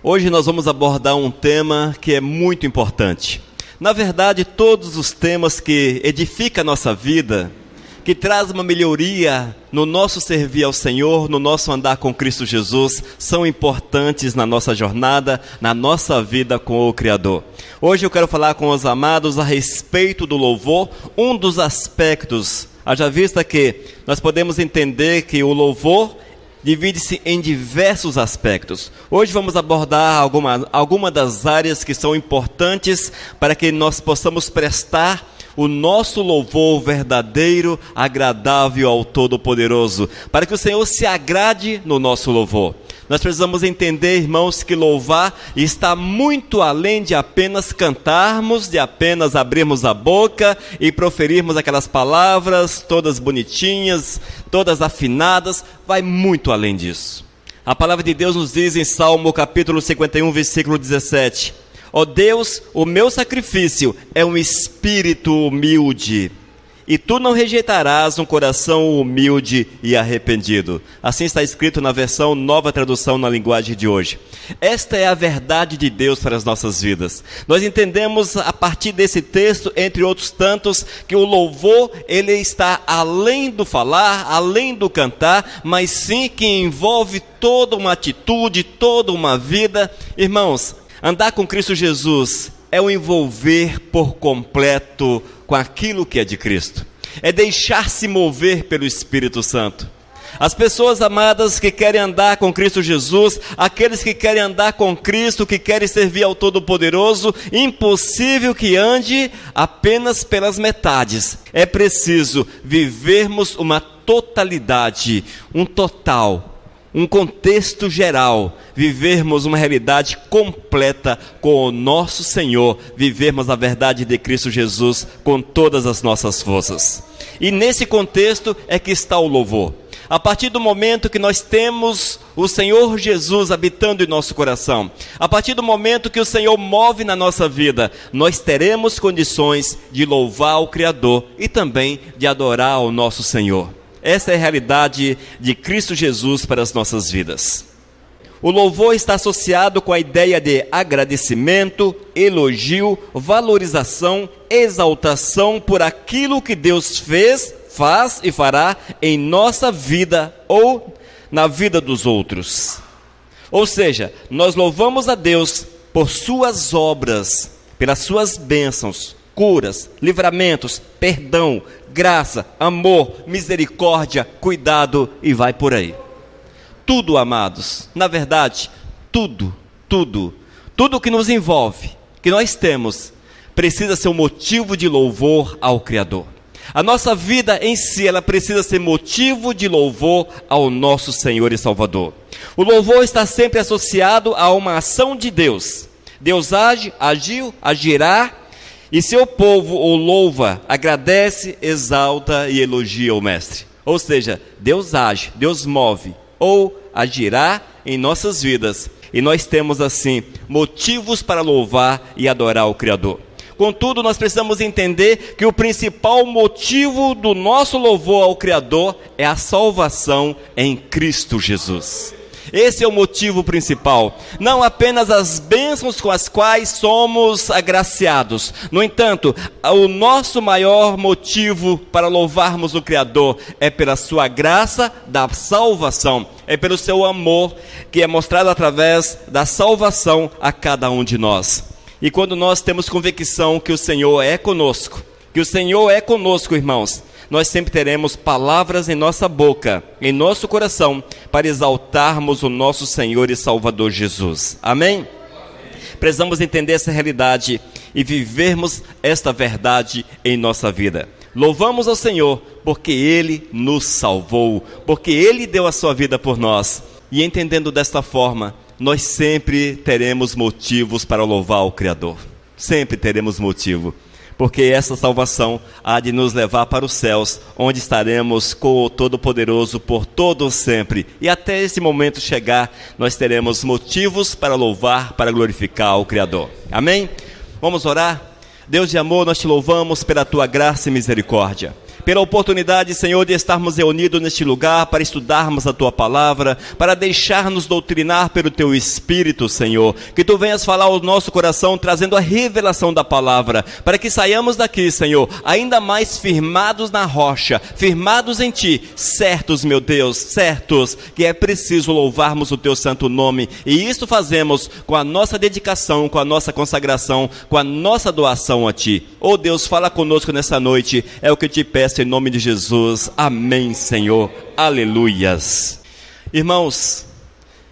Hoje nós vamos abordar um tema que é muito importante. Na verdade, todos os temas que edificam a nossa vida, que traz uma melhoria no nosso servir ao Senhor, no nosso andar com Cristo Jesus, são importantes na nossa jornada, na nossa vida com o Criador. Hoje eu quero falar com os amados a respeito do louvor, um dos aspectos, haja vista que nós podemos entender que o louvor divide-se em diversos aspectos. Hoje vamos abordar alguma das áreas que são importantes para que nós possamos prestar o nosso louvor verdadeiro, agradável ao Todo-Poderoso, para que o Senhor se agrade no nosso louvor. Nós precisamos entender, irmãos, que louvar está muito além de apenas cantarmos, de apenas abrirmos a boca e proferirmos aquelas palavras todas bonitinhas, todas afinadas, vai muito além disso. A palavra de Deus nos diz em Salmo capítulo 51, versículo 17: Ó Deus, o meu sacrifício é um espírito humilde, e tu não rejeitarás um coração humilde e arrependido. Assim está escrito na versão Nova Tradução na linguagem de hoje. Esta é a verdade de Deus para as nossas vidas. Nós entendemos a partir desse texto, entre outros tantos, que o louvor, ele está além do falar, além do cantar, mas sim que envolve toda uma atitude, toda uma vida. Irmãos, andar com Cristo Jesus é o envolver por completo com aquilo que é de Cristo. É deixar-se mover pelo Espírito Santo. As pessoas amadas que querem andar com Cristo Jesus, aqueles que querem andar com Cristo, que querem servir ao Todo-Poderoso, impossível que ande apenas pelas metades. É preciso vivermos uma totalidade, um total, um contexto geral, vivermos uma realidade completa com o nosso Senhor, vivermos a verdade de Cristo Jesus com todas as nossas forças. E nesse contexto é que está o louvor. A partir do momento que nós temos o Senhor Jesus habitando em nosso coração, a partir do momento que o Senhor move na nossa vida, nós teremos condições de louvar o Criador e também de adorar o nosso Senhor. Essa é a realidade de Cristo Jesus para as nossas vidas. O louvor está associado com a ideia de agradecimento, elogio, valorização, exaltação por aquilo que Deus fez, faz e fará em nossa vida ou na vida dos outros. Ou seja, nós louvamos a Deus por suas obras, pelas suas bênçãos, curas, livramentos, perdão, graça, amor, misericórdia, cuidado e vai por aí. Tudo, amados, na verdade, tudo que nos envolve, que nós temos, precisa ser um motivo de louvor ao Criador. A nossa vida em si, ela precisa ser motivo de louvor ao nosso Senhor e Salvador. O louvor está sempre associado a uma ação de Deus. Deus age, agiu, agirá, e seu povo o louva, agradece, exalta e elogia o Mestre. Ou seja, Deus age, Deus move ou agirá em nossas vidas. E nós temos assim motivos para louvar e adorar o Criador. Contudo, nós precisamos entender que o principal motivo do nosso louvor ao Criador é a salvação em Cristo Jesus. Esse é o motivo principal, não apenas as bênçãos com as quais somos agraciados. No entanto, o nosso maior motivo para louvarmos o Criador é pela sua graça da salvação, é pelo seu amor que é mostrado através da salvação a cada um de nós. E quando nós temos convicção que o Senhor é conosco, irmãos, nós sempre teremos palavras em nossa boca, em nosso coração, para exaltarmos o nosso Senhor e Salvador Jesus. Amém? Precisamos entender essa realidade e vivermos esta verdade em nossa vida. Louvamos ao Senhor porque Ele nos salvou, porque Ele deu a sua vida por nós. E entendendo desta forma, nós sempre teremos motivos para louvar o Criador. Sempre teremos motivo. Porque essa salvação há de nos levar para os céus, onde estaremos com o Todo-Poderoso por todo sempre. E até esse momento chegar, nós teremos motivos para louvar, para glorificar o Criador. Amém? Vamos orar? Deus de amor, nós te louvamos pela tua graça e misericórdia. pela oportunidade, Senhor, de estarmos reunidos neste lugar para estudarmos a Tua palavra, para deixar-nos doutrinar pelo Teu Espírito, Senhor. Que Tu venhas falar ao nosso coração, trazendo a revelação da palavra, para que saiamos daqui, Senhor, ainda mais firmados na rocha, firmados em Ti, certos, meu Deus, certos, que é preciso louvarmos o Teu santo nome. E isto fazemos com a nossa dedicação, com a nossa consagração, com a nossa doação a Ti. Oh Deus, fala conosco nessa noite, é o que eu te peço em nome de Jesus. Amém, Senhor. Aleluias. Irmãos,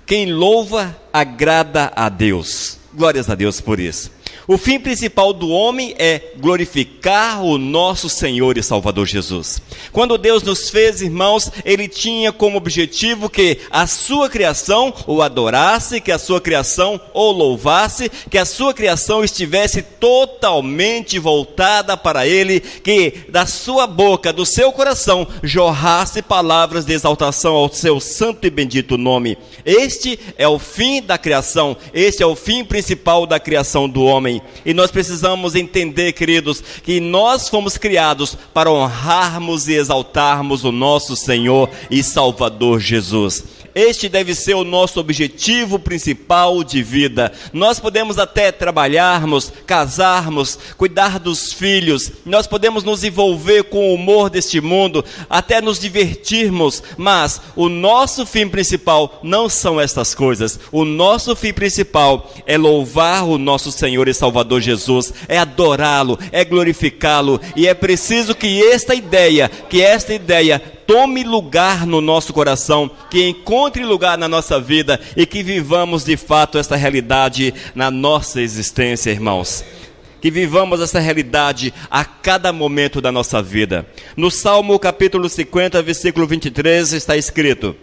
quem louva agrada a Deus. Glórias a Deus por isso. O fim principal do homem é glorificar o nosso Senhor e Salvador Jesus. Quando Deus nos fez, irmãos, Ele tinha como objetivo que a sua criação o adorasse, que a sua criação o louvasse, que a sua criação estivesse totalmente voltada para Ele, que da sua boca, do seu coração, jorrasse palavras de exaltação ao seu santo e bendito nome. Este é o fim da criação, este é o fim principal da criação do homem. E nós precisamos entender, queridos, que nós fomos criados para honrarmos e exaltarmos o nosso Senhor e Salvador Jesus. Este deve ser o nosso objetivo principal de vida. Nós podemos até trabalharmos, casarmos, cuidar dos filhos, nós podemos nos envolver com o humor deste mundo, até nos divertirmos, mas o nosso fim principal não são estas coisas. O nosso fim principal é louvar o nosso Senhor e Salvador Jesus, é adorá-lo, é glorificá-lo, e é preciso que esta ideia tome lugar no nosso coração, que encontre lugar na nossa vida e que vivamos de fato esta realidade na nossa existência, irmãos. Que vivamos essa realidade a cada momento da nossa vida. No Salmo capítulo 50, versículo 23 está escrito: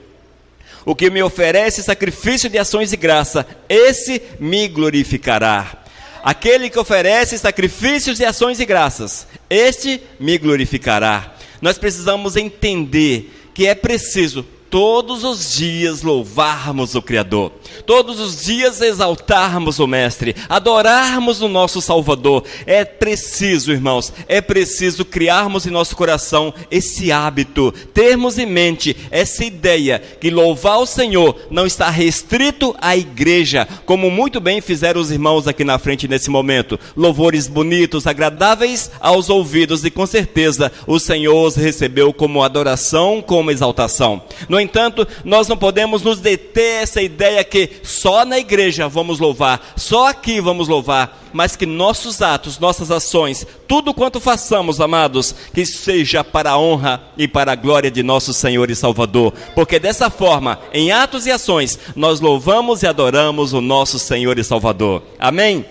o que me oferece sacrifício de ações de graça, esse me glorificará. Aquele que oferece sacrifícios de ações de graças, este me glorificará. Nós precisamos entender que é preciso todos os dias louvarmos o Criador, todos os dias exaltarmos o Mestre, adorarmos o nosso Salvador. É preciso, irmãos, é preciso criarmos em nosso coração esse hábito, termos em mente essa ideia que louvar o Senhor não está restrito à igreja, como muito bem fizeram os irmãos aqui na frente nesse momento. Louvores bonitos, agradáveis aos ouvidos, e com certeza o Senhor os recebeu como adoração, como exaltação. No entanto, nós não podemos nos deter essa ideia que só na igreja vamos louvar, só aqui vamos louvar, mas que nossos atos, nossas ações, tudo quanto façamos, amados, que seja para a honra e para a glória de nosso Senhor e Salvador, porque dessa forma, em atos e ações, nós louvamos e adoramos o nosso Senhor e Salvador. Amém?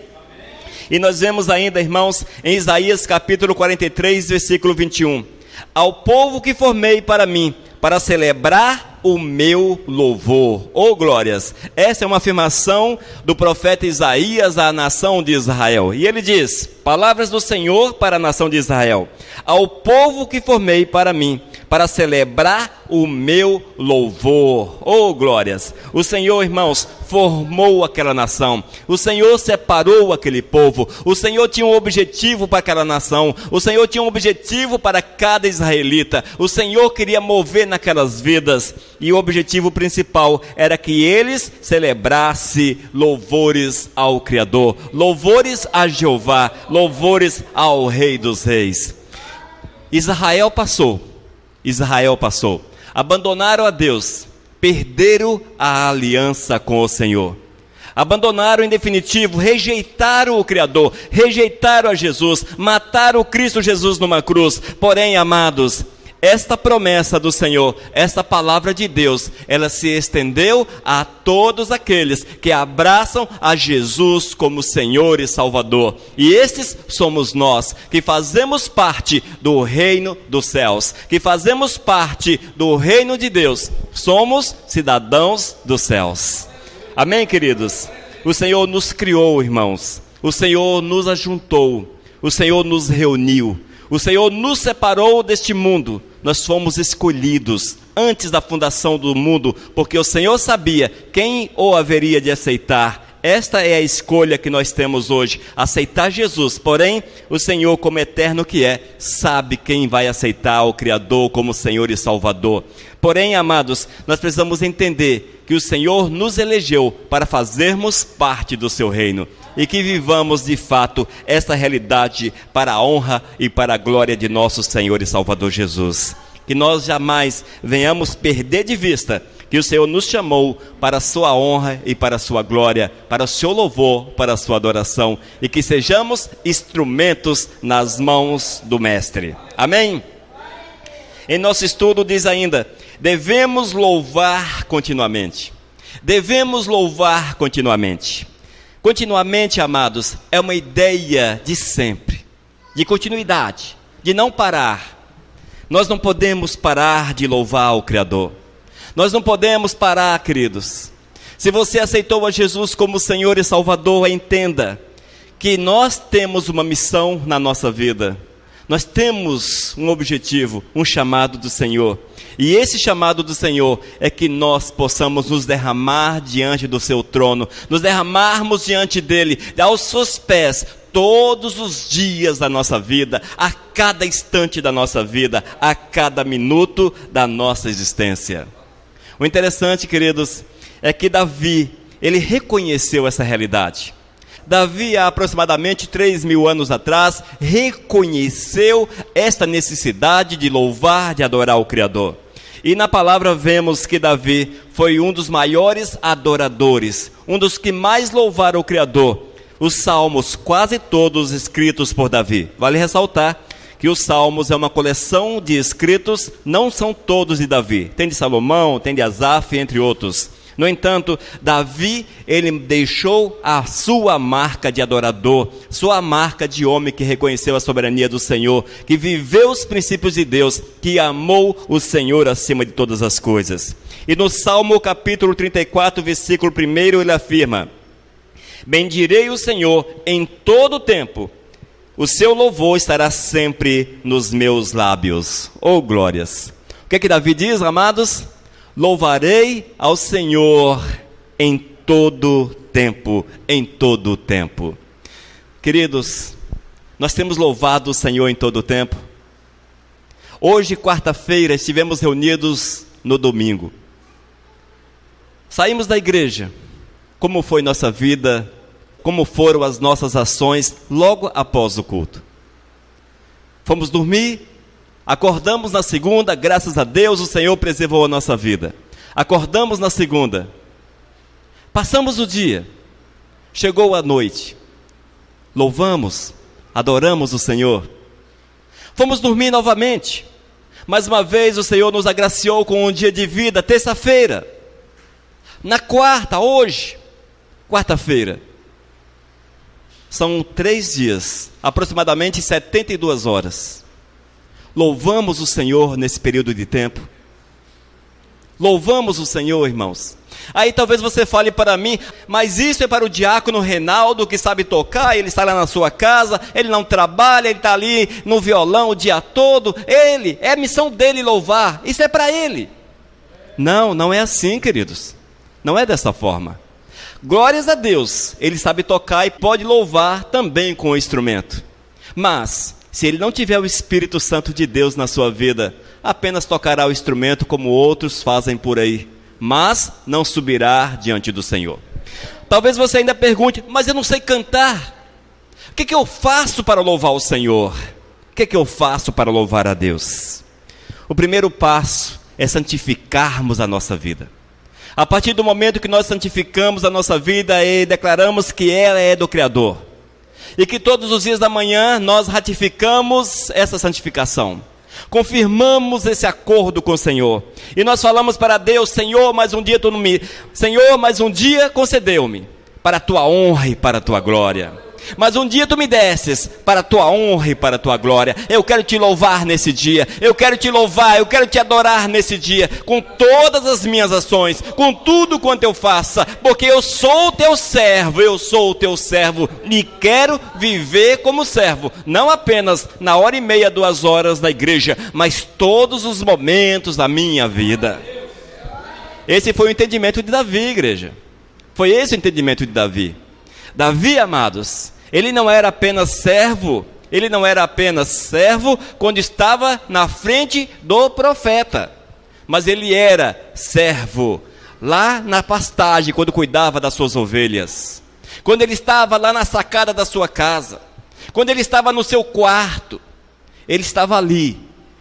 E nós vemos ainda, irmãos, em Isaías capítulo 43, versículo 21, ao povo que formei para mim, para celebrar o meu louvor. Oh glórias! Essa é uma afirmação do profeta Isaías à nação de Israel. E ele diz, palavras do Senhor para a nação de Israel: ao povo que formei para mim, para celebrar o meu louvor. Oh glórias! O Senhor, irmãos, formou aquela nação. O Senhor separou aquele povo. O Senhor tinha um objetivo para aquela nação. O Senhor tinha um objetivo para cada israelita. O Senhor queria mover naquelas vidas. E o objetivo principal era que eles celebrassem louvores ao Criador, louvores a Jeová, louvores ao Rei dos Reis. Israel passou, abandonaram a Deus, perderam a aliança com o Senhor. Abandonaram em definitivo, rejeitaram o Criador, rejeitaram a Jesus, mataram o Cristo Jesus numa cruz. Porém, amados, esta promessa do Senhor, esta palavra de Deus, ela se estendeu a todos aqueles que abraçam a Jesus como Senhor e Salvador. E estes somos nós, que fazemos parte do reino dos céus, que fazemos parte do reino de Deus. Somos cidadãos dos céus. Amém, queridos? O Senhor nos criou, irmãos. O Senhor nos ajuntou. O Senhor nos reuniu. O Senhor nos separou deste mundo. Nós fomos escolhidos antes da fundação do mundo, porque o Senhor sabia quem o haveria de aceitar. Esta é a escolha que nós temos hoje, aceitar Jesus. Porém, o Senhor, como eterno que é, sabe quem vai aceitar o Criador como Senhor e Salvador. Porém, amados, nós precisamos entender que o Senhor nos elegeu para fazermos parte do seu reino e que vivamos de fato esta realidade para a honra e para a glória de nosso Senhor e Salvador Jesus. Que nós jamais venhamos perder de vista que o Senhor nos chamou para a sua honra e para a sua glória, para o seu louvor, para a sua adoração, e que sejamos instrumentos nas mãos do Mestre. Amém? Em nosso estudo diz ainda, devemos louvar continuamente. Devemos louvar continuamente. Continuamente, amados, é uma ideia de sempre, de continuidade, de não parar. Nós não podemos parar de louvar o Criador. Nós não podemos parar, queridos. Se você aceitou a Jesus como Senhor e Salvador, entenda que nós temos uma missão na nossa vida. Nós temos um objetivo, um chamado do Senhor. E esse chamado do Senhor é que nós possamos nos derramar diante do seu trono, nos derramarmos diante dele, aos seus pés, todos os dias da nossa vida, a cada instante da nossa vida, a cada minuto da nossa existência. O interessante, queridos, é que Davi, ele reconheceu essa realidade. Davi, há aproximadamente 3.000 anos atrás, reconheceu esta necessidade de louvar, de adorar o Criador. E na palavra vemos que Davi foi um dos maiores adoradores, um dos que mais louvaram o Criador. Os salmos, quase todos escritos por Davi. Vale ressaltar que os salmos é uma coleção de escritos, não são todos de Davi. Tem de Salomão, tem de Asaf, entre outros. No entanto, Davi, ele deixou a sua marca de adorador, sua marca de homem que reconheceu a soberania do Senhor, que viveu os princípios de Deus, que amou o Senhor acima de todas as coisas. E no Salmo capítulo 34, versículo 1, ele afirma: bendirei o Senhor em todo o tempo, o seu louvor estará sempre nos meus lábios. Oh, glórias! O que é que Davi diz, amados? Louvarei ao Senhor em todo tempo, em todo tempo. Queridos, nós temos louvado o Senhor em todo tempo. Hoje, quarta-feira, estivemos reunidos no domingo. Saímos da igreja. Como foi nossa vida? Como foram as nossas ações logo após o culto? Fomos dormir, acordamos na segunda, graças a Deus o Senhor preservou a nossa vida. Acordamos na segunda, passamos o dia, chegou a noite, louvamos, adoramos o Senhor. Fomos dormir novamente, mais uma vez o Senhor nos agraciou com um dia de vida, terça-feira. Na quarta, hoje, quarta-feira, são 3 dias, aproximadamente 72 horas. Louvamos o Senhor nesse período de tempo. Louvamos o Senhor, irmãos. Aí talvez você fale para mim, mas isso é para o diácono Reinaldo, que sabe tocar, ele está lá na sua casa, ele não trabalha, ele está ali no violão o dia todo, é a missão dele louvar, isso é para ele. Não, não é assim, queridos. Não é dessa forma. Glórias a Deus, ele sabe tocar e pode louvar também com o instrumento. Mas, se ele não tiver o Espírito Santo de Deus na sua vida, apenas tocará o instrumento como outros fazem por aí, mas não subirá diante do Senhor. Talvez você ainda pergunte, mas eu não sei cantar. O que eu faço para louvar o Senhor? O que eu faço para louvar a Deus? O primeiro passo é santificarmos a nossa vida. A partir do momento que nós santificamos a nossa vida e declaramos que ela é do Criador, e que todos os dias da manhã nós ratificamos essa santificação, confirmamos esse acordo com o Senhor, e nós falamos para Deus: Senhor, mais um dia Senhor, mais um dia concedeu-me, para a tua honra e para a tua glória. Mas um dia tu me desses para a tua honra e para a tua glória. Eu quero te louvar nesse dia, eu quero te louvar, eu quero te adorar nesse dia, com todas as minhas ações, com tudo quanto eu faça, porque eu sou o teu servo, e quero viver como servo, não apenas na hora e meia, 2 horas da igreja, mas todos os momentos da minha vida. Esse foi o entendimento de Davi, igreja. Foi esse o entendimento de Davi. Davi, amados, ele não era apenas servo quando estava na frente do profeta, mas ele era servo lá na pastagem, quando cuidava das suas ovelhas, quando ele estava lá na sacada da sua casa, quando ele estava no seu quarto, ele estava ali,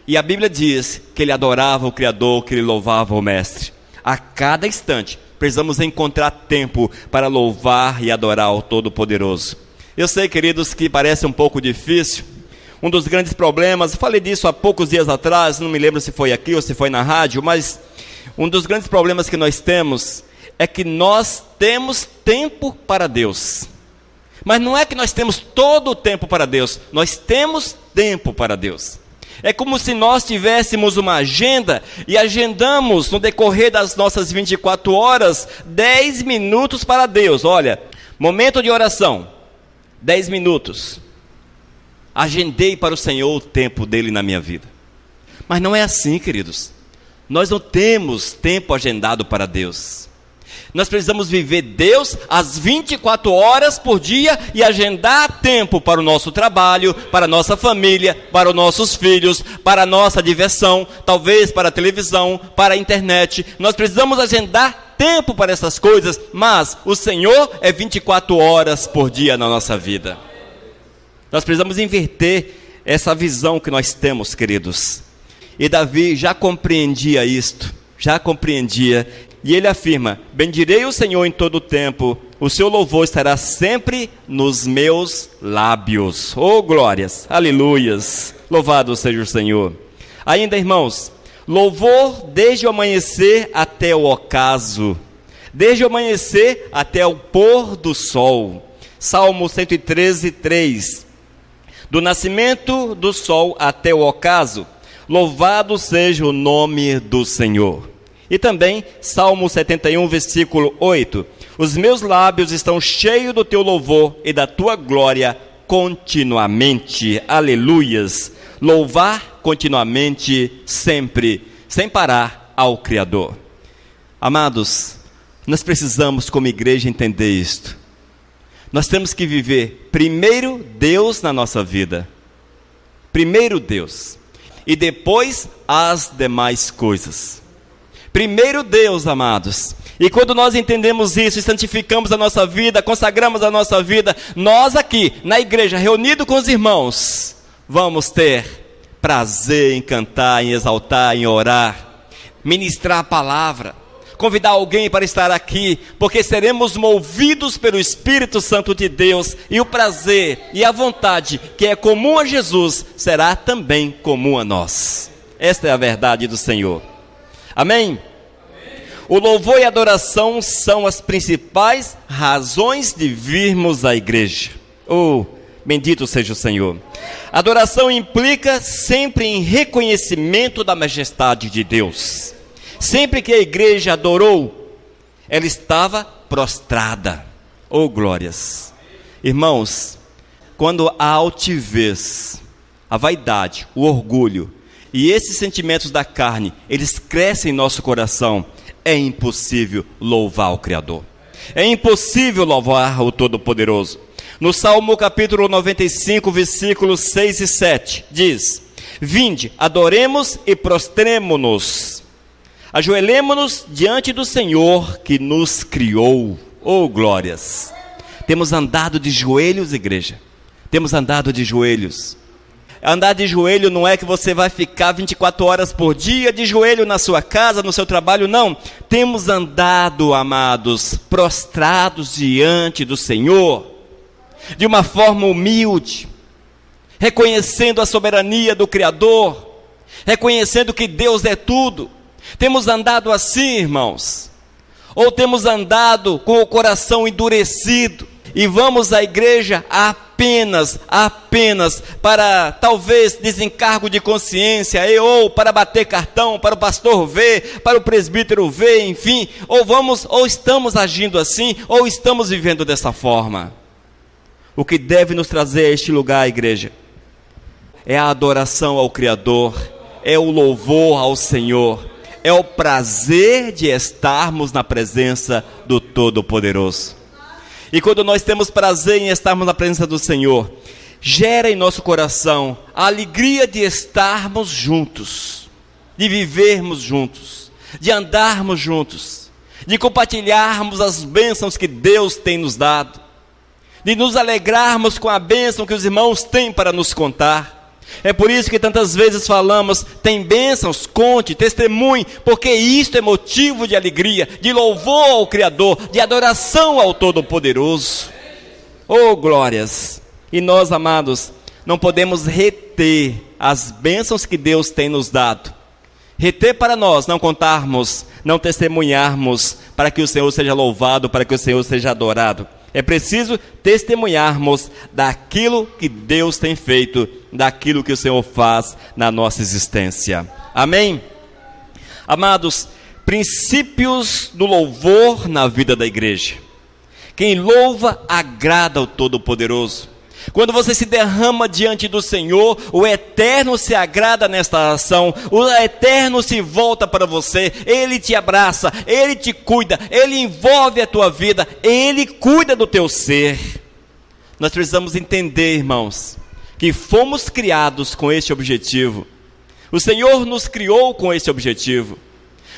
e a Bíblia diz que ele adorava o Criador, que ele louvava o Mestre. A cada instante precisamos encontrar tempo para louvar e adorar o Todo-Poderoso. Eu sei, queridos, que parece um pouco difícil. Um dos grandes problemas, falei disso há poucos dias atrás, não me lembro se foi aqui ou se foi na rádio, mas um dos grandes problemas que nós temos é que nós temos tempo para Deus. Mas não é que nós temos todo o tempo para Deus, nós temos tempo para Deus. É como se nós tivéssemos uma agenda e agendamos no decorrer das nossas 24 horas 10 minutos para Deus. Olha, momento de oração, 10 minutos. Agendei para o Senhor o tempo dele na minha vida. Mas não é assim, queridos. Nós não temos tempo agendado para Deus. Nós precisamos viver Deus às 24 horas por dia e agendar tempo para o nosso trabalho, para a nossa família, para os nossos filhos, para a nossa diversão, talvez para a televisão, para a internet. Nós precisamos agendar tempo para essas coisas, mas o Senhor é 24 horas por dia na nossa vida. Nós precisamos inverter essa visão que nós temos, queridos. E Davi já compreendia isto, e ele afirma: bendirei o Senhor em todo o tempo, o seu louvor estará sempre nos meus lábios. Oh, glórias, aleluias, louvado seja o Senhor. Ainda, irmãos, louvor desde o amanhecer até o ocaso, desde o amanhecer até o pôr do sol. Salmo 113, 3. Do nascimento do sol até o ocaso, louvado seja o nome do Senhor. E também, Salmo 71, versículo 8. Os meus lábios estão cheios do teu louvor e da tua glória continuamente. Aleluias. Louvar continuamente, sempre, sem parar, ao Criador. Amados, nós precisamos como igreja entender isto. Nós temos que viver primeiro Deus na nossa vida. Primeiro Deus. E depois as demais coisas. Primeiro Deus, amados. E quando nós entendemos isso, santificamos a nossa vida, consagramos a nossa vida, nós aqui, na igreja, reunidos com os irmãos, vamos ter prazer em cantar, em exaltar, em orar, ministrar a palavra, convidar alguém para estar aqui, porque seremos movidos pelo Espírito Santo de Deus, e o prazer e a vontade que é comum a Jesus, será também comum a nós. Esta é a verdade do Senhor. Amém? O louvor e a adoração são as principais razões de virmos à igreja. Oh, bendito seja o Senhor. Adoração implica sempre em reconhecimento da majestade de Deus. Sempre que a igreja adorou, ela estava prostrada. Oh, glórias. Irmãos, quando a altivez, a vaidade, o orgulho e esses sentimentos da carne, eles crescem em nosso coração, é impossível louvar o Criador. É impossível louvar o Todo-Poderoso. No Salmo capítulo 95, versículos 6 e 7, diz: vinde, adoremos e prostremo-nos. Ajoelemo-nos diante do Senhor que nos criou. Oh, glórias. Temos andado de joelhos, igreja. Temos andado de joelhos. Andar de joelho não é que você vai ficar 24 horas por dia de joelho na sua casa, no seu trabalho, não. Temos andado, amados, prostrados diante do Senhor, de uma forma humilde, reconhecendo a soberania do Criador, reconhecendo que Deus é tudo. Temos andado assim, irmãos, ou temos andado com o coração endurecido, e vamos à igreja apenas para talvez desencargo de consciência, ou para bater cartão, para o pastor ver, para o presbítero ver, enfim, ou estamos agindo assim, ou estamos vivendo dessa forma. O que deve nos trazer a este lugar, igreja, é a adoração ao Criador, é o louvor ao Senhor, é o prazer de estarmos na presença do Todo-Poderoso. E quando nós temos prazer em estarmos na presença do Senhor, gera em nosso coração a alegria de estarmos juntos, de vivermos juntos, de andarmos juntos, de compartilharmos as bênçãos que Deus tem nos dado, de nos alegrarmos com a bênção que os irmãos têm para nos contar. É por isso que tantas vezes falamos, tem bênçãos, conte, testemunhe, porque isto é motivo de alegria, de louvor ao Criador, de adoração ao Todo-Poderoso. Oh, glórias! E nós, amados, não podemos reter as bênçãos que Deus tem nos dado. Reter para nós, não contarmos, não testemunharmos, para que o Senhor seja louvado, para que o Senhor seja adorado. É preciso testemunharmos daquilo que Deus tem feito, daquilo que o Senhor faz na nossa existência. Amém? Amados, princípios do louvor na vida da igreja. Quem louva agrada ao Todo-Poderoso. Quando você se derrama diante do Senhor, o Eterno se agrada nesta ação, o Eterno se volta para você, Ele te abraça, Ele te cuida, Ele envolve a tua vida, Ele cuida do teu ser. Nós precisamos entender, irmãos, que fomos criados com este objetivo. O Senhor nos criou com esse objetivo.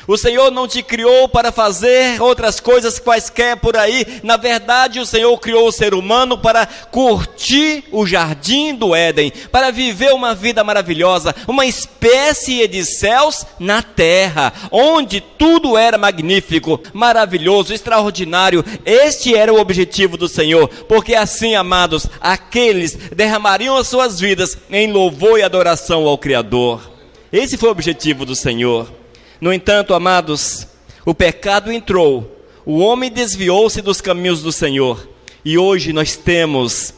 O Senhor não te criou para fazer outras coisas quaisquer por aí. Na verdade, o Senhor criou o ser humano para curtir o jardim do Éden, para viver uma vida maravilhosa, uma espécie de céus na terra, onde tudo era magnífico, maravilhoso, extraordinário. Este era o objetivo do Senhor, porque assim, amados, aqueles derramariam as suas vidas em louvor e adoração ao Criador. Esse foi o objetivo do Senhor. No entanto, amados, o pecado entrou, o homem desviou-se dos caminhos do Senhor, e hoje nós temos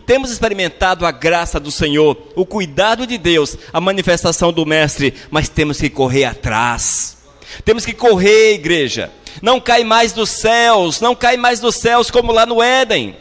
experimentado a graça do Senhor, o cuidado de Deus, a manifestação do Mestre, mas temos que correr atrás, temos que correr, igreja, não cai mais dos céus, não cai mais dos céus como lá no Éden.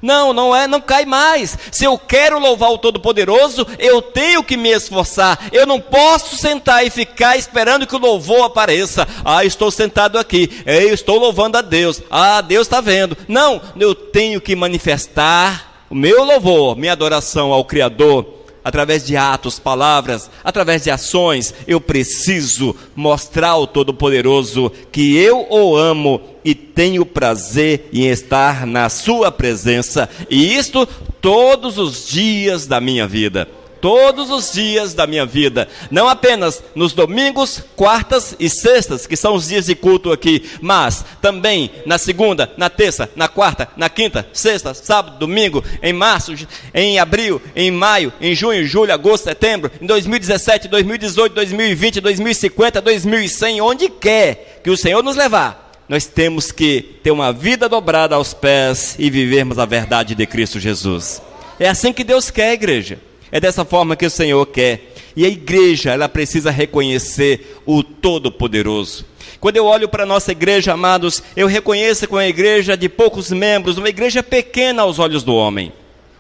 Não cai mais. Se eu quero louvar o Todo-Poderoso, eu tenho que me esforçar. Eu não posso sentar e ficar esperando que o louvor apareça. Estou sentado aqui, eu estou louvando a Deus. Deus está vendo. Não, eu tenho que manifestar o meu louvor, minha adoração ao Criador, através de atos, palavras, através de ações. Eu preciso mostrar ao Todo-Poderoso que eu o amo e tenho prazer em estar na sua presença, e isto todos os dias da minha vida. Todos os dias da minha vida, não apenas nos domingos, quartas e sextas, que são os dias de culto aqui, mas também na segunda, na terça, na quarta, na quinta, sexta, sábado, domingo, em março, em abril, em maio, em junho, julho, agosto, setembro, em 2017, 2018, 2020, 2050, 2100, onde quer que o Senhor nos levar, nós temos que ter uma vida dobrada aos pés e vivermos a verdade de Cristo Jesus. É assim que Deus quer, igreja. É dessa forma que o Senhor quer. E a igreja, ela precisa reconhecer o Todo-Poderoso. Quando eu olho para a nossa igreja, amados, eu reconheço que uma igreja de poucos membros, uma igreja pequena aos olhos do homem.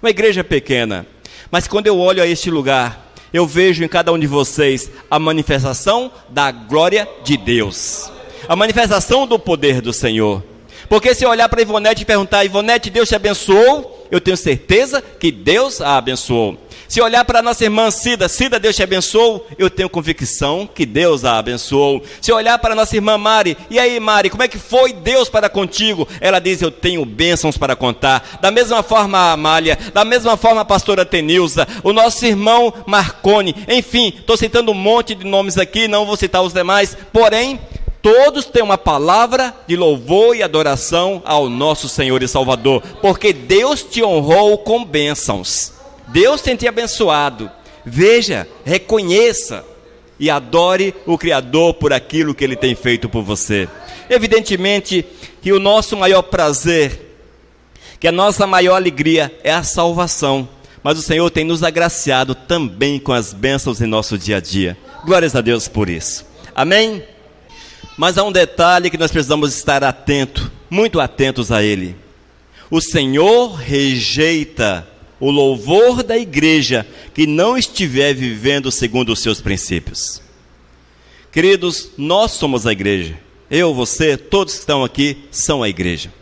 Uma igreja pequena. Mas quando eu olho a este lugar, eu vejo em cada um de vocês a manifestação da glória de Deus. A manifestação do poder do Senhor. Porque se eu olhar para Ivonete e perguntar, Ivonete, Deus te abençoou? Eu tenho certeza que Deus a abençoou. Se olhar para a nossa irmã Cida, Cida, Deus te abençoou? Eu tenho convicção que Deus a abençoou. Se olhar para a nossa irmã Mari, e aí Mari, como é que foi Deus para contigo? Ela diz, eu tenho bênçãos para contar. Da mesma forma a Amália, da mesma forma a pastora Tenilza, o nosso irmão Marcone, enfim, estou citando um monte de nomes aqui, não vou citar os demais, porém, todos têm uma palavra de louvor e adoração ao nosso Senhor e Salvador, porque Deus te honrou com bênçãos. Deus tem te abençoado. Veja, reconheça e adore o Criador por aquilo que Ele tem feito por você. Evidentemente que o nosso maior prazer, que a nossa maior alegria é a salvação. Mas o Senhor tem nos agraciado também com as bênçãos em nosso dia a dia. Glórias a Deus por isso. Amém? Mas há um detalhe que nós precisamos estar atentos, muito atentos a ele. O Senhor rejeita o louvor da igreja que não estiver vivendo segundo os seus princípios. Queridos, nós somos a igreja. Eu, você, todos que estão aqui são a igreja.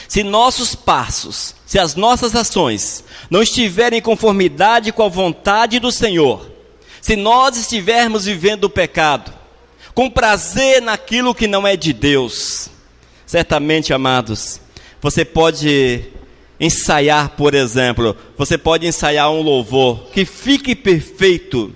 Se nossos passos, se as nossas ações não estiverem em conformidade com a vontade do Senhor, se nós estivermos vivendo o pecado, com prazer naquilo que não é de Deus, certamente, amados, você pode ensaiar, por exemplo, você pode ensaiar um louvor que fique perfeito.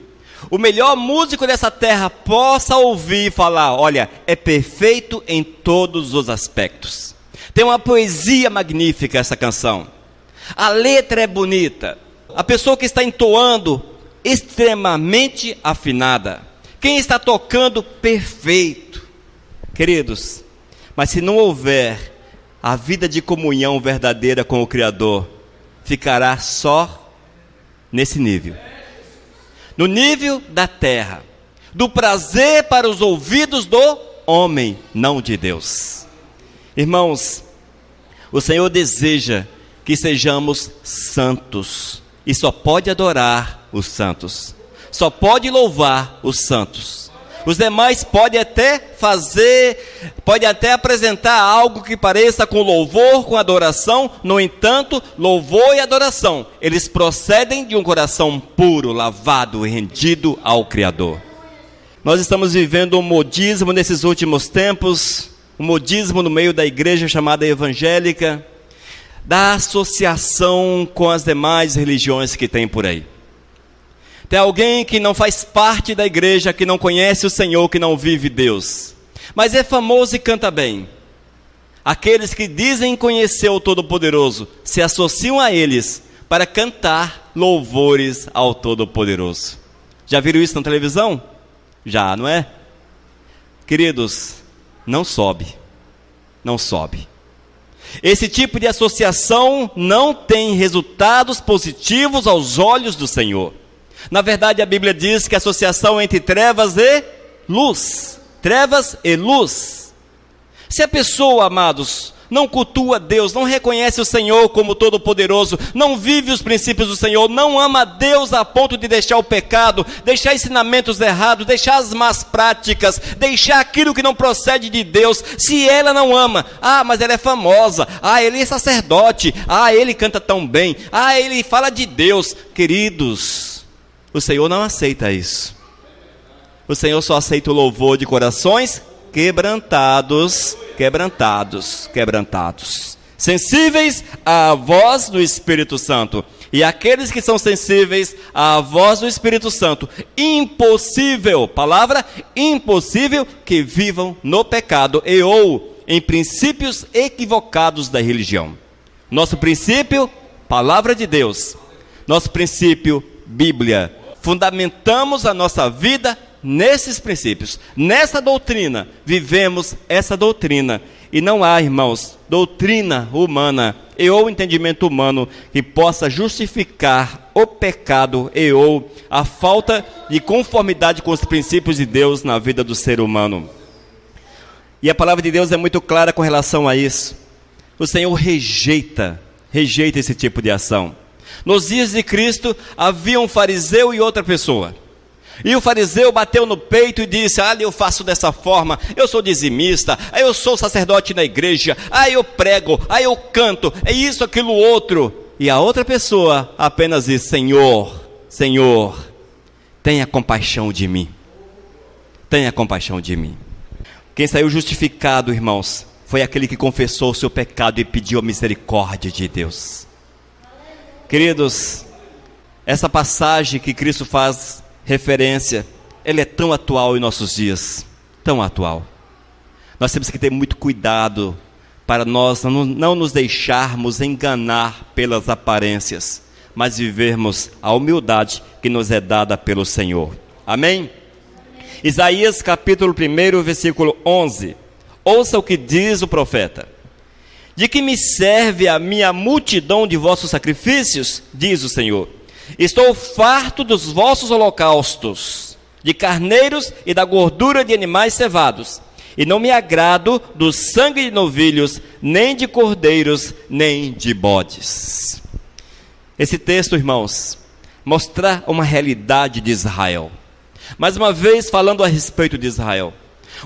O melhor músico dessa terra possa ouvir e falar: olha, é perfeito em todos os aspectos. Tem uma poesia magnífica essa canção. A letra é bonita. A pessoa que está entoando, extremamente afinada. Quem está tocando, perfeito. Queridos, mas se não houver a vida de comunhão verdadeira com o Criador, ficará só nesse nível. No nível da terra, do prazer para os ouvidos do homem, não de Deus. Irmãos, o Senhor deseja que sejamos santos, e só pode adorar os santos, só pode louvar os santos. Os demais podem até apresentar algo que pareça com louvor, com adoração. No entanto, louvor e adoração, eles procedem de um coração puro, lavado e rendido ao Criador. Nós estamos vivendo um modismo nesses últimos tempos, um modismo no meio da igreja chamada evangélica, da associação com as demais religiões que tem por aí. Tem alguém que não faz parte da igreja, que não conhece o Senhor, que não vive Deus, mas é famoso e canta bem. Aqueles que dizem conhecer o Todo-Poderoso se associam a eles para cantar louvores ao Todo-Poderoso. Já viram isso na televisão? Já, não é? Queridos, não sobe. Não sobe. Esse tipo de associação não tem resultados positivos aos olhos do Senhor. Na verdade, a Bíblia diz que a associação entre trevas e luz. Trevas e luz. Se a pessoa, amados, não cultua Deus, não reconhece o Senhor como Todo-Poderoso, não vive os princípios do Senhor, não ama Deus a ponto de deixar o pecado, deixar ensinamentos errados, deixar as más práticas, deixar aquilo que não procede de Deus. Se ela não ama, mas ela é famosa, ele é sacerdote, ele canta tão bem, ele fala de Deus. Queridos, o Senhor não aceita isso. O Senhor só aceita o louvor de corações quebrantados, sensíveis à voz do Espírito Santo. E aqueles que são sensíveis à voz do Espírito Santo, impossível, palavra impossível, que vivam no pecado ou em princípios equivocados da religião. Nosso princípio, palavra de Deus. Nosso princípio, Bíblia. Fundamentamos a nossa vida nesses princípios, nessa doutrina, vivemos essa doutrina. E não há, irmãos, doutrina humana e ou entendimento humano que possa justificar o pecado e ou a falta de conformidade com os princípios de Deus na vida do ser humano. E a palavra de Deus é muito clara com relação a isso. O Senhor rejeita esse tipo de ação. Nos dias de Cristo, havia um fariseu e outra pessoa. E o fariseu bateu no peito e disse: eu faço dessa forma, eu sou dizimista, eu sou sacerdote na igreja, eu prego, eu canto, é isso, aquilo, outro. E a outra pessoa apenas diz: Senhor, Senhor, tenha compaixão de mim. Tenha compaixão de mim. Quem saiu justificado, irmãos, foi aquele que confessou o seu pecado e pediu a misericórdia de Deus. Queridos, essa passagem que Cristo faz referência, ela é tão atual em nossos dias, tão atual. Nós temos que ter muito cuidado para nós não nos deixarmos enganar pelas aparências, mas vivermos a humildade que nos é dada pelo Senhor. Amém? Isaías capítulo 1, versículo 11. Ouça o que diz o profeta: de que me serve a minha multidão de vossos sacrifícios, diz o Senhor. Estou farto dos vossos holocaustos, de carneiros e da gordura de animais cevados, e não me agrado do sangue de novilhos, nem de cordeiros, nem de bodes. Esse texto, irmãos, mostra uma realidade de Israel. Mais uma vez falando a respeito de Israel.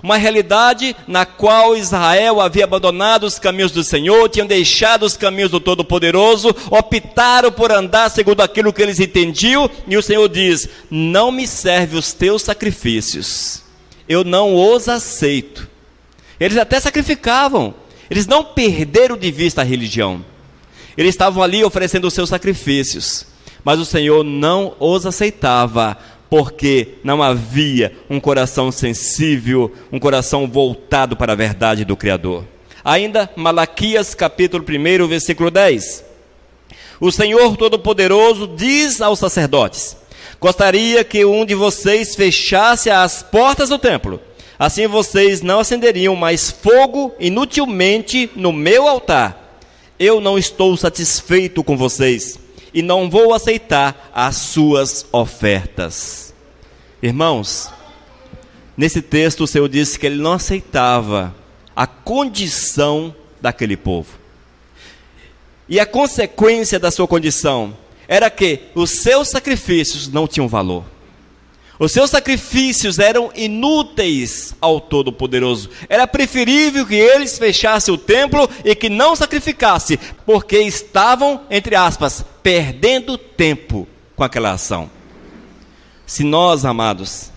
Uma realidade na qual Israel havia abandonado os caminhos do Senhor, tinham deixado os caminhos do Todo-Poderoso, optaram por andar segundo aquilo que eles entendiam, e o Senhor diz: não me serve os teus sacrifícios, eu não os aceito. Eles até sacrificavam, eles não perderam de vista a religião, eles estavam ali oferecendo os seus sacrifícios, mas o Senhor não os aceitava, porque não havia um coração sensível, um coração voltado para a verdade do Criador. Ainda, Malaquias capítulo 1, versículo 10. O Senhor Todo-Poderoso diz aos sacerdotes: gostaria que um de vocês fechasse as portas do templo, assim vocês não acenderiam mais fogo inutilmente no meu altar. Eu não estou satisfeito com vocês, e não vou aceitar as suas ofertas. Irmãos, nesse texto o Senhor disse que Ele não aceitava a condição daquele povo. E a consequência da sua condição era que os seus sacrifícios não tinham valor. Os seus sacrifícios eram inúteis ao Todo-Poderoso. Era preferível que eles fechassem o templo e que não sacrificassem, porque estavam, entre aspas, perdendo tempo com aquela ação. Se nós, amados,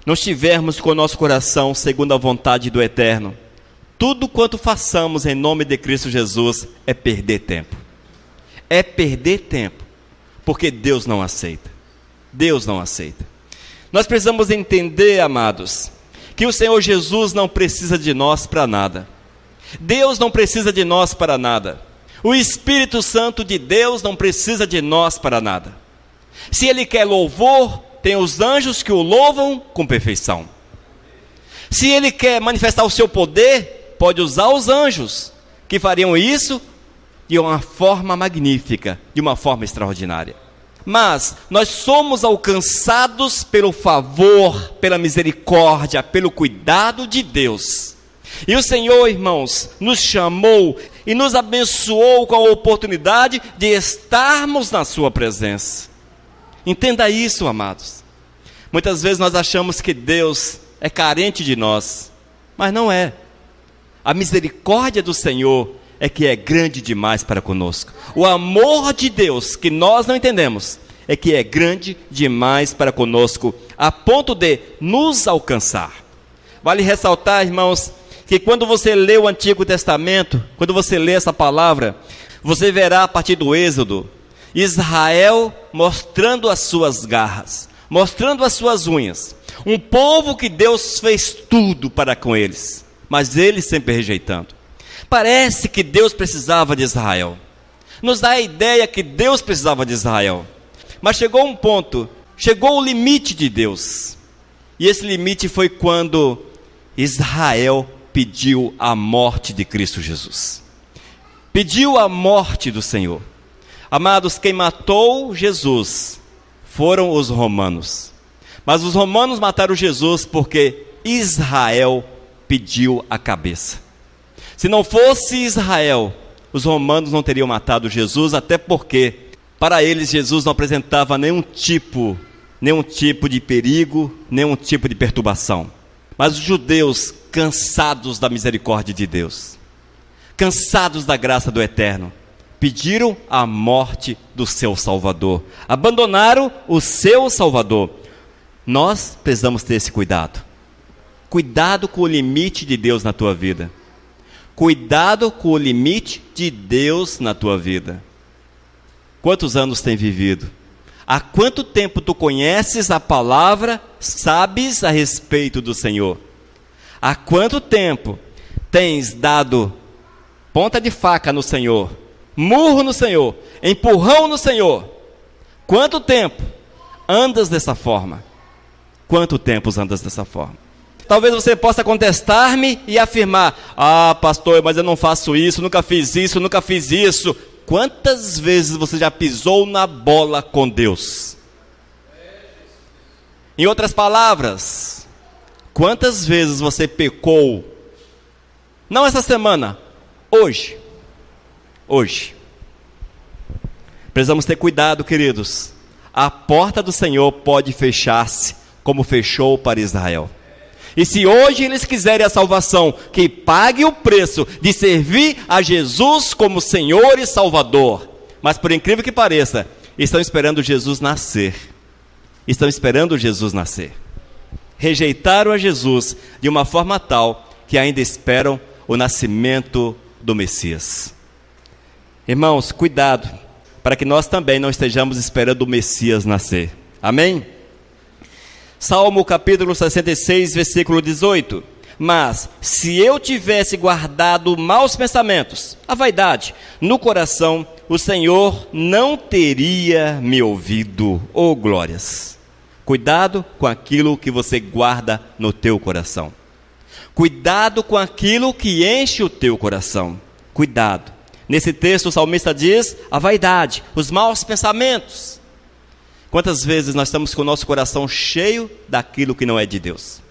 não estivermos com o nosso coração segundo a vontade do Eterno, tudo quanto façamos em nome de Cristo Jesus é perder tempo. É perder tempo, porque Deus não aceita. Deus não aceita. Nós precisamos entender, amados, que o Senhor Jesus não precisa de nós para nada. Deus não precisa de nós para nada. O Espírito Santo de Deus não precisa de nós para nada. Se Ele quer louvor, tem os anjos que o louvam com perfeição. Se Ele quer manifestar o seu poder, pode usar os anjos, que fariam isso de uma forma magnífica, de uma forma extraordinária. Mas nós somos alcançados pelo favor, pela misericórdia, pelo cuidado de Deus. E o Senhor, irmãos, nos chamou e nos abençoou com a oportunidade de estarmos na sua presença. Entenda isso, amados. Muitas vezes nós achamos que Deus é carente de nós, mas não é. A misericórdia do Senhor é que é grande demais para conosco. O amor de Deus, que nós não entendemos, é que é grande demais para conosco, a ponto de nos alcançar. Vale ressaltar, irmãos, que quando você lê o Antigo Testamento, quando você lê essa palavra, você verá a partir do Êxodo, Israel mostrando as suas garras, mostrando as suas unhas. Um povo que Deus fez tudo para com eles, mas eles sempre rejeitando. Parece que Deus precisava de Israel. Nos dá a ideia que Deus precisava de Israel. Mas chegou um ponto, chegou o limite de Deus. E esse limite foi quando Israel pediu a morte de Cristo Jesus. Pediu a morte do Senhor. Amados, quem matou Jesus foram os romanos. Mas os romanos mataram Jesus porque Israel pediu a cabeça. Se não fosse Israel, os romanos não teriam matado Jesus, até porque para eles Jesus não apresentava nenhum tipo de perigo, nenhum tipo de perturbação. Mas os judeus, cansados da misericórdia de Deus, cansados da graça do Eterno, pediram a morte do seu Salvador, abandonaram o seu Salvador. Nós precisamos ter esse cuidado. Cuidado com o limite de Deus na tua vida. Cuidado com o limite de Deus na tua vida. Quantos anos tem vivido? Há quanto tempo tu conheces a palavra, sabes a respeito do Senhor? Há quanto tempo tens dado ponta de faca no Senhor, murro no Senhor, empurrão no Senhor? Quanto tempo andas dessa forma? Quanto tempo andas dessa forma? Talvez você possa contestar-me e afirmar: ah, pastor, mas eu não faço isso, nunca fiz isso, nunca fiz isso. Quantas vezes você já pisou na bola com Deus? Em outras palavras, quantas vezes você pecou? Não essa semana, hoje. Hoje. Precisamos ter cuidado, queridos. A porta do Senhor pode fechar-se como fechou para Israel. E se hoje eles quiserem a salvação, que pague o preço de servir a Jesus como Senhor e Salvador. Mas por incrível que pareça, estão esperando Jesus nascer. Estão esperando Jesus nascer. Rejeitaram a Jesus de uma forma tal que ainda esperam o nascimento do Messias. Irmãos, cuidado, para que nós também não estejamos esperando o Messias nascer. Amém? Salmo capítulo 66, versículo 18. Mas, se eu tivesse guardado maus pensamentos, a vaidade, no coração, o Senhor não teria me ouvido. Oh, glórias! Cuidado com aquilo que você guarda no teu coração. Cuidado com aquilo que enche o teu coração. Cuidado. Nesse texto o salmista diz a vaidade, os maus pensamentos. Quantas vezes nós estamos com o nosso coração cheio daquilo que não é de Deus?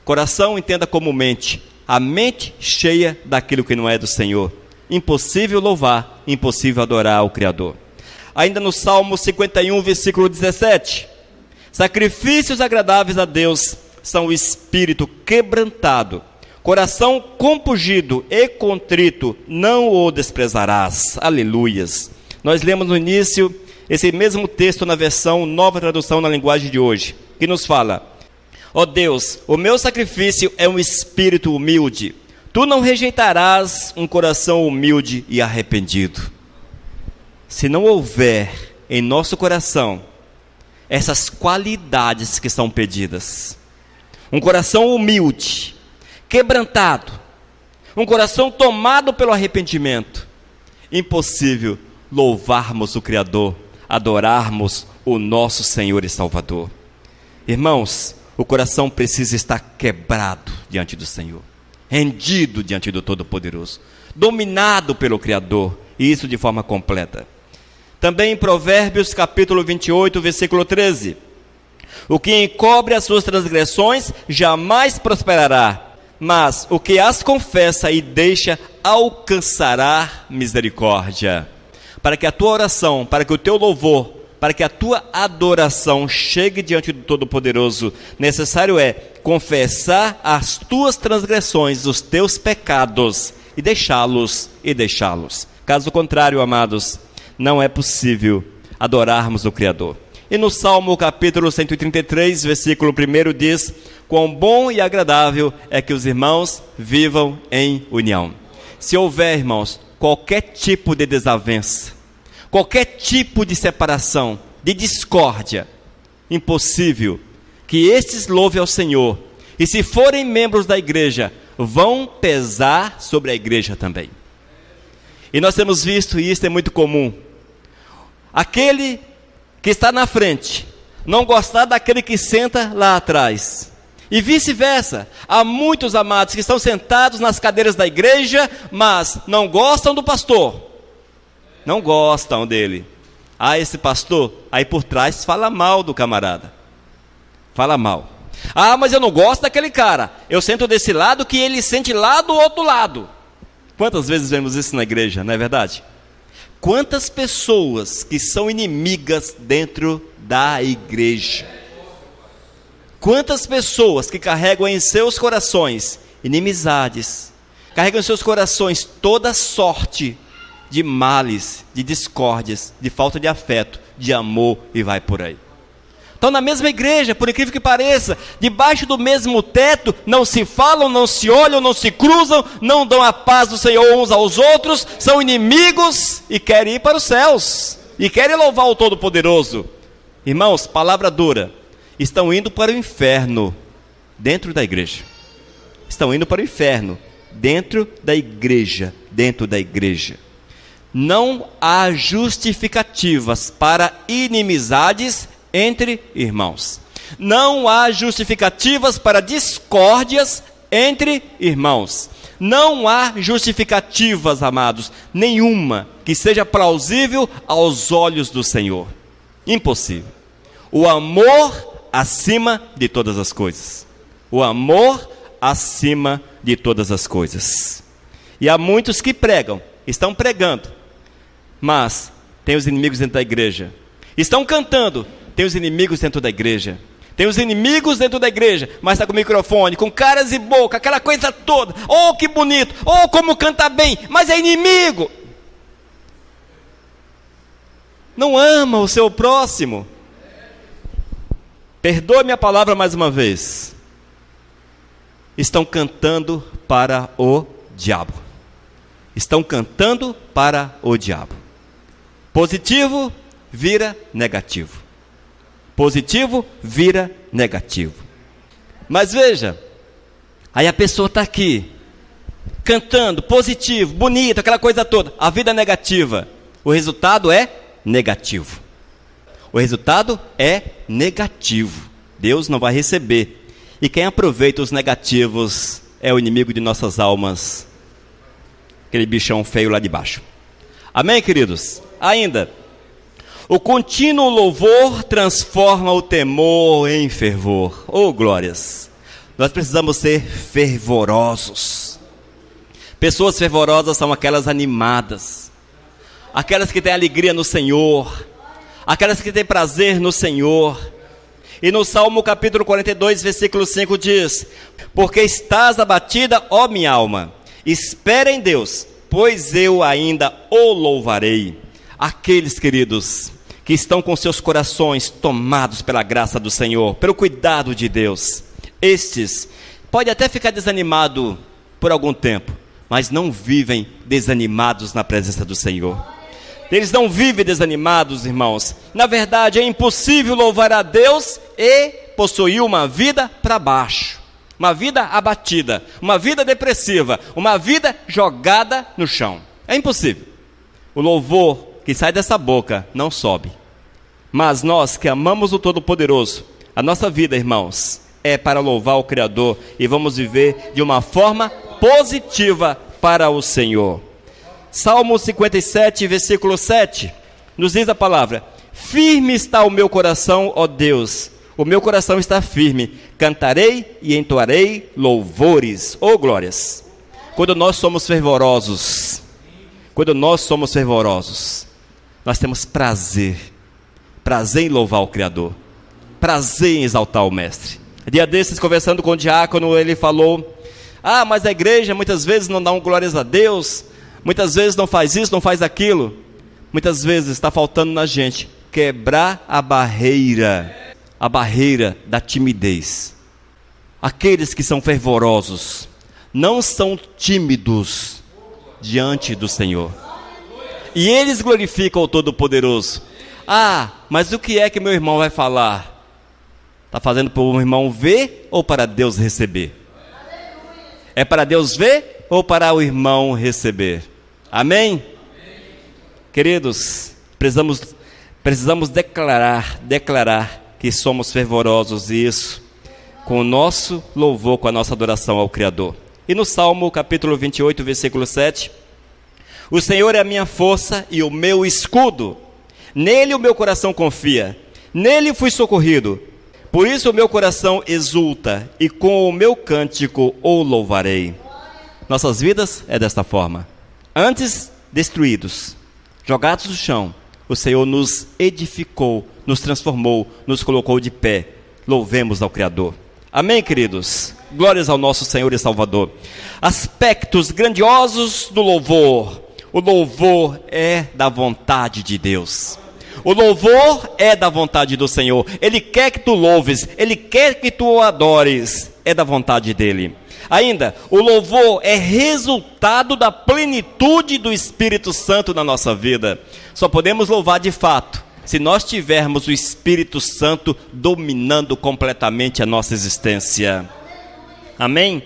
Coração, entenda como mente. A mente cheia daquilo que não é do Senhor. Impossível louvar, impossível adorar o Criador. Ainda no Salmo 51, versículo 17. Sacrifícios agradáveis a Deus são o espírito quebrantado. Coração compungido e contrito, não o desprezarás. Aleluias. Nós lemos no início esse mesmo texto na versão Nova Tradução na linguagem de hoje, que nos fala: ó Deus, o meu sacrifício é um espírito humilde. Tu não rejeitarás um coração humilde e arrependido. Se não houver em nosso coração essas qualidades que são pedidas, um coração humilde, quebrantado, um coração tomado pelo arrependimento, impossível louvarmos o Criador, adorarmos o nosso Senhor e Salvador. Irmãos, o coração precisa estar quebrado diante do Senhor, rendido diante do Todo-Poderoso, dominado pelo Criador, e isso de forma completa. Também em Provérbios capítulo 28, versículo 13. O que encobre as suas transgressões jamais prosperará, mas o que as confessa e deixa alcançará misericórdia. Para que a tua oração, para que o teu louvor, para que a tua adoração chegue diante do Todo-Poderoso, necessário é confessar as tuas transgressões, os teus pecados, e deixá-los. Caso contrário, amados, não é possível adorarmos o Criador. E no Salmo capítulo 133, versículo 1 diz: quão bom e agradável é que os irmãos vivam em união. Se houver, irmãos, qualquer tipo de desavença, qualquer tipo de separação, de discórdia, impossível que estes louvem ao Senhor. E se forem membros da igreja, vão pesar sobre a igreja também. E nós temos visto, e isso é muito comum, aquele que está na frente não gostar daquele que senta lá atrás. E vice-versa. Há muitos amados que estão sentados nas cadeiras da igreja, mas não gostam do pastor. Não gostam dele. Ah, esse pastor, aí por trás fala mal do camarada. Fala mal. Ah, mas eu não gosto daquele cara. Eu sento desse lado que ele sente lá do outro lado. Quantas vezes vemos isso na igreja, não é verdade? Quantas pessoas que são inimigas dentro da igreja? Quantas pessoas que carregam em seus corações inimizades, carregam em seus corações toda sorte de males, de discórdias, de falta de afeto, de amor, e vai por aí. Estão na mesma igreja, por incrível que pareça, debaixo do mesmo teto, não se falam, não se olham, não se cruzam, não dão a paz do Senhor uns aos outros, são inimigos e querem ir para os céus, e querem louvar o Todo-Poderoso. Irmãos, palavra dura, estão indo para o inferno dentro da igreja. Estão indo para o inferno dentro da igreja, Não há justificativas para inimizades entre irmãos. Não há justificativas para discórdias entre irmãos. Não há justificativas, amados, nenhuma que seja plausível aos olhos do Senhor. Impossível. O amor acima de todas as coisas. O amor acima de todas as coisas. E há muitos que pregam, estão pregando, mas tem os inimigos dentro da igreja. Estão cantando, tem os inimigos dentro da igreja. Tem os inimigos dentro da igreja, mas está com o microfone, com caras e boca, aquela coisa toda. Oh, que bonito! Oh, como canta bem! Mas é inimigo! Não ama o seu próximo. Perdoe-me a palavra mais uma vez. Estão cantando para o diabo. Estão cantando para o diabo. Positivo vira negativo. Positivo vira negativo. Mas veja, aí a pessoa está aqui, cantando, positivo, bonito, aquela coisa toda. A vida é negativa. O resultado é negativo. O resultado é negativo. Deus não vai receber. E quem aproveita os negativos é o inimigo de nossas almas. Aquele bichão feio lá de baixo. Amém, queridos? Ainda. O contínuo louvor transforma o temor em fervor. Oh, glórias! Nós precisamos ser fervorosos. Pessoas fervorosas são aquelas animadas. Aquelas que têm alegria no Senhor. Aquelas que têm prazer no Senhor. E no Salmo capítulo 42, versículo 5 diz: porque estás abatida, ó minha alma, espera em Deus, pois eu ainda o louvarei. Aqueles, queridos, que estão com seus corações tomados pela graça do Senhor, pelo cuidado de Deus, estes podem até ficar desanimados por algum tempo, mas não vivem desanimados na presença do Senhor. Eles não vivem desanimados, irmãos. Na verdade, é impossível louvar a Deus e possuir uma vida para baixo, uma vida abatida, uma vida depressiva, uma vida jogada no chão. É impossível. O louvor que sai dessa boca não sobe. Mas nós que amamos o Todo-Poderoso, a nossa vida, irmãos, é para louvar o Criador e vamos viver de uma forma positiva para o Senhor. Salmo 57, versículo 7, nos diz a palavra: firme está o meu coração, ó Deus, o meu coração está firme, cantarei e entoarei louvores, ó glórias. Quando nós somos fervorosos, nós temos prazer em louvar o Criador, prazer em exaltar o Mestre. Dia desses, conversando com o diácono, ele falou: mas a igreja muitas vezes não dá glórias a Deus, muitas vezes não faz isso, não faz aquilo. Muitas vezes está faltando na gente quebrar a barreira da timidez. Aqueles que são fervorosos não são tímidos diante do Senhor, e eles glorificam o Todo-Poderoso. Mas o que é que meu irmão vai falar? Está fazendo para o irmão ver ou para Deus receber? É para Deus ver ou para o irmão receber? Amém? Queridos, precisamos declarar que somos fervorosos, e isso com o nosso louvor, com a nossa adoração ao Criador. E no Salmo capítulo 28, versículo 7, o Senhor é a minha força e o meu escudo, nele o meu coração confia, nele fui socorrido, por isso o meu coração exulta, e com o meu cântico o louvarei. Nossas vidas é desta forma. Antes destruídos, jogados no chão, o Senhor nos edificou, nos transformou, nos colocou de pé. Louvemos ao Criador. Amém, queridos? Glórias ao nosso Senhor e Salvador. Aspectos grandiosos do louvor. O louvor é da vontade de Deus. O louvor é da vontade do Senhor. Ele quer que tu louves, Ele quer que tu o adores. É da vontade dEle. Ainda, o louvor é resultado da plenitude do Espírito Santo na nossa vida. Só podemos louvar de fato se nós tivermos o Espírito Santo dominando completamente a nossa existência. Amém?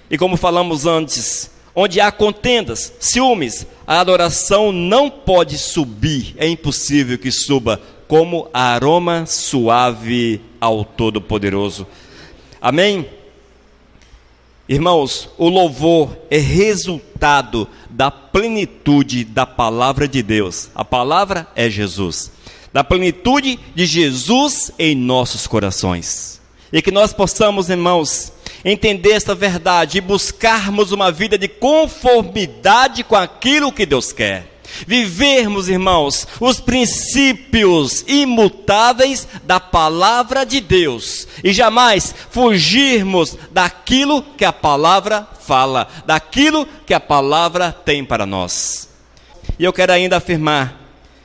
E como falamos antes, onde há contendas, ciúmes, a adoração não pode subir, é impossível que suba como aroma suave ao Todo-Poderoso. Amém? Irmãos, o louvor é resultado da plenitude da palavra de Deus. A palavra é Jesus. Da plenitude de Jesus em nossos corações. E que nós possamos, irmãos, entender esta verdade e buscarmos uma vida de conformidade com aquilo que Deus quer. Vivermos, irmãos, os princípios imutáveis da palavra de Deus e jamais fugirmos daquilo que a palavra fala, daquilo que a palavra tem para nós. E eu quero ainda afirmar,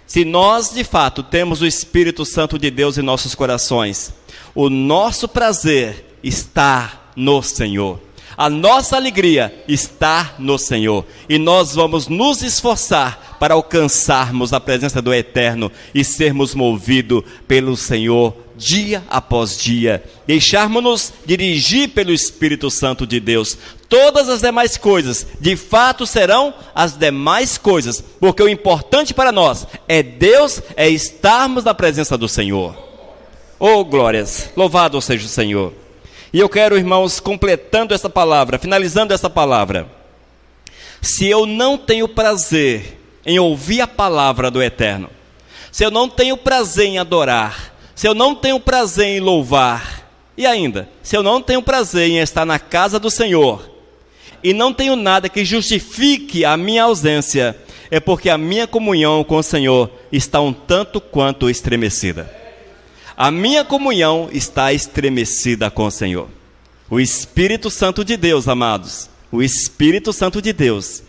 se nós de fato temos o Espírito Santo de Deus em nossos corações, o nosso prazer está no Senhor. A nossa alegria está no Senhor. E nós vamos nos esforçar para alcançarmos a presença do Eterno e sermos movidos pelo Senhor dia após dia. Deixarmos-nos dirigir pelo Espírito Santo de Deus. Todas as demais coisas, de fato, serão as demais coisas. Porque o importante para nós é Deus, é estarmos na presença do Senhor. Oh, glórias! Louvado seja o Senhor! E eu quero, irmãos, completando essa palavra, finalizando essa palavra. Se eu não tenho prazer em ouvir a palavra do Eterno, se eu não tenho prazer em adorar, se eu não tenho prazer em louvar, e ainda, se eu não tenho prazer em estar na casa do Senhor, e não tenho nada que justifique a minha ausência, é porque a minha comunhão com o Senhor está um tanto quanto estremecida. A minha comunhão está estremecida com o Senhor. O Espírito Santo de Deus, amados, o Espírito Santo de Deus,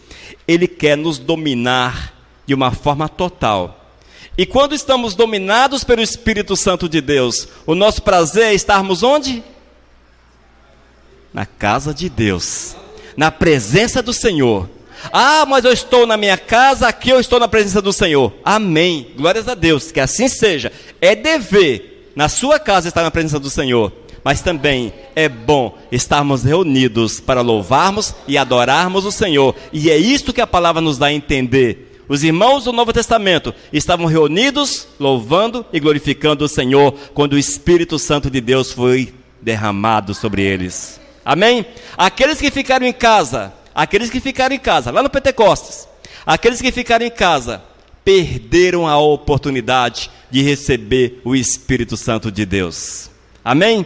Ele quer nos dominar de uma forma total. E quando estamos dominados pelo Espírito Santo de Deus, o nosso prazer é estarmos onde? Na casa de Deus, na presença do Senhor. Ah, mas eu estou na minha casa, aqui eu estou na presença do Senhor. Amém, glórias a Deus, que assim seja. É dever na sua casa estar na presença do Senhor, mas também é bom estarmos reunidos para louvarmos e adorarmos o Senhor. E é isto que a palavra nos dá a entender. Os irmãos do Novo Testamento estavam reunidos, louvando e glorificando o Senhor, quando o Espírito Santo de Deus foi derramado sobre eles. Amém? Aqueles que ficaram em casa, lá no Pentecostes, aqueles que ficaram em casa, perderam a oportunidade de receber o Espírito Santo de Deus. Amém?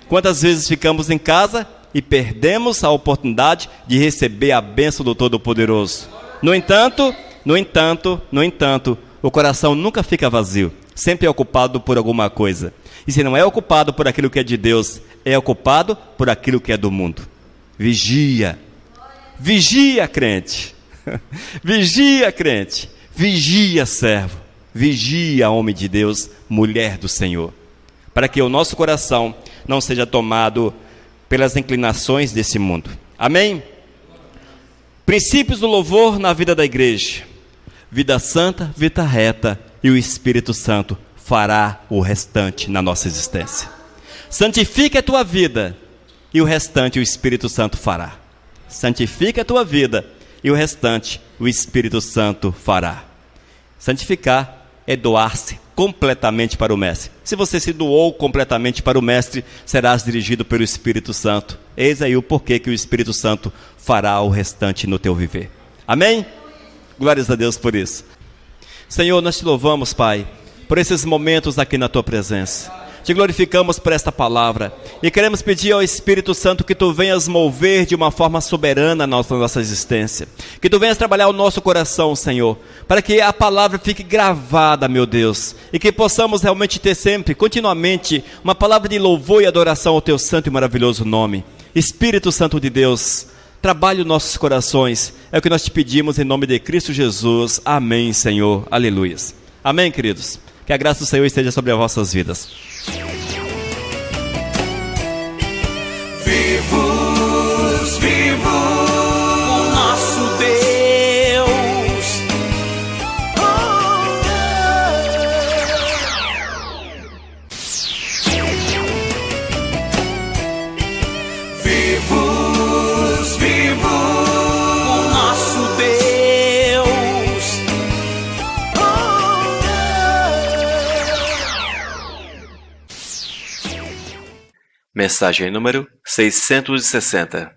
Quantas vezes ficamos em casa e perdemos a oportunidade de receber a bênção do Todo-Poderoso? No entanto, o coração nunca fica vazio, sempre é ocupado por alguma coisa. E se não é ocupado por aquilo que é de Deus, é ocupado por aquilo que é do mundo. Vigia, crente, vigia, crente, vigia, servo, vigia, homem de Deus, mulher do Senhor, para que o nosso coração não seja tomado pelas inclinações desse mundo. Amém? Princípios do louvor na vida da igreja: vida santa, vida reta, e o Espírito Santo fará o restante na nossa existência. Santifica a tua vida, e o restante o Espírito Santo fará. Santifica a tua vida, e o restante o Espírito Santo fará. Santificar é doar-se completamente para o Mestre. Se você se doou completamente para o Mestre, serás dirigido pelo Espírito Santo. Eis aí o porquê que o Espírito Santo fará o restante no teu viver. Amém? Glórias a Deus por isso. Senhor, nós te louvamos, Pai, por esses momentos aqui na tua presença. Te glorificamos por esta palavra e queremos pedir ao Espírito Santo que tu venhas mover de uma forma soberana a nossa existência, que tu venhas trabalhar o nosso coração, Senhor, para que a palavra fique gravada, meu Deus, e que possamos realmente ter sempre, continuamente, uma palavra de louvor e adoração ao teu santo e maravilhoso nome. Espírito Santo de Deus, trabalhe os nossos corações, é o que nós te pedimos em nome de Cristo Jesus. Amém, Senhor, aleluias. Amém, queridos, que a graça do Senhor esteja sobre as vossas vidas. Vivo o nosso Deus. Vivo o nosso Deus. Mensagem número 660.